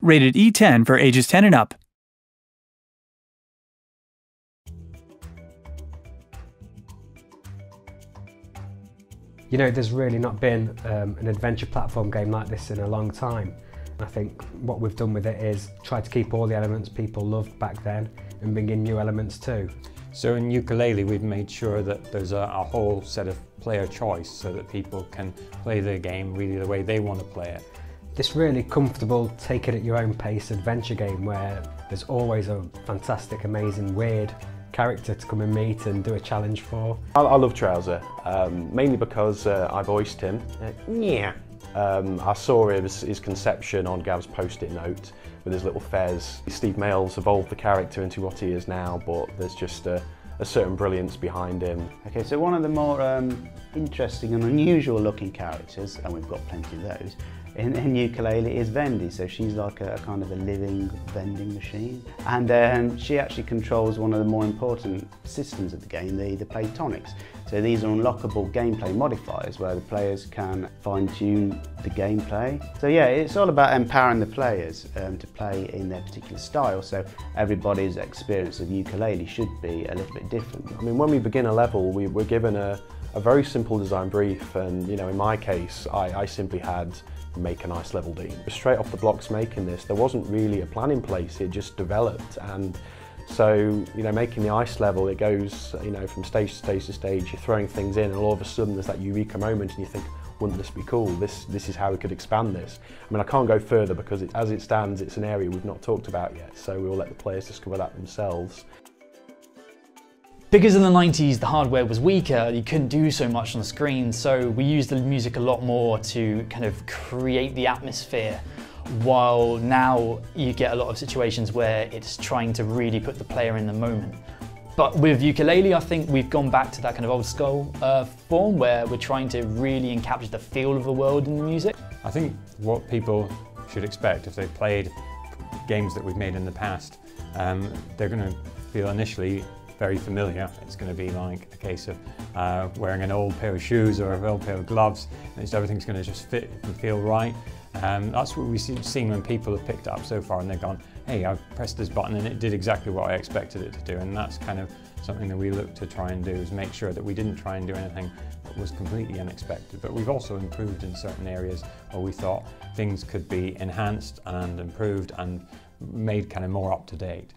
Rated E10 for ages 10 and up. You know, there's really not been an adventure platform game like this in a long time. I think what we've done with it is try to keep all the elements people loved back then and bring in new elements too. So in Yooka Laylee we've made sure that there's a whole set of player choice so that people can play the game really the way they want to play it. This really comfortable, take it at your own pace adventure game where there's always a fantastic, amazing, weird character to come and meet and do a challenge for. I love Trouser, mainly because I voiced him. Yeah. I saw his conception on Gav's post-it note with his little fez. Steve Mails evolved the character into what he is now, but there's just a certain brilliance behind him. Okay, so one of the more interesting and unusual looking characters, and we've got plenty of those, in Yooka Laylee is Vendy. So she's like a kind of a living vending machine. And she actually controls one of the more important systems of the game, the Playtonics. So these are unlockable gameplay modifiers where the players can fine-tune the gameplay. So yeah, it's all about empowering the players to play in their particular style. So everybody's experience of Yooka Laylee should be a little bit different. I mean, when we begin a level, we're given a very simple design brief, and you know, in my case, I simply had make a nice level D. Straight off the blocks making this, there wasn't really a plan in place, it just developed. And so, you know, making the ice level, it goes, you know, from stage to stage to stage, you're throwing things in and all of a sudden there's that eureka moment and you think, wouldn't this be cool? This is how we could expand this. I mean, I can't go further because as it stands, it's an area we've not talked about yet, so we'll let the players discover that themselves. Because in the 90s the hardware was weaker, you couldn't do so much on the screen, so we used the music a lot more to kind of create the atmosphere, while now you get a lot of situations where it's trying to really put the player in the moment. But with Yooka Laylee, I think we've gone back to that kind of old school form where we're trying to really encapture the feel of the world in the music. I think what people should expect if they've played games that we've made in the past, they're going to feel initially very familiar. It's going to be like a case of wearing an old pair of shoes or an old pair of gloves, and just everything's going to just fit and feel right. That's what we've seen when people have picked it up so far and they've gone, hey, I've pressed this button and it did exactly what I expected it to do, and that's kind of something that we look to try and do, is make sure that we didn't try and do anything that was completely unexpected, but we've also improved in certain areas where we thought things could be enhanced and improved and made kind of more up to date.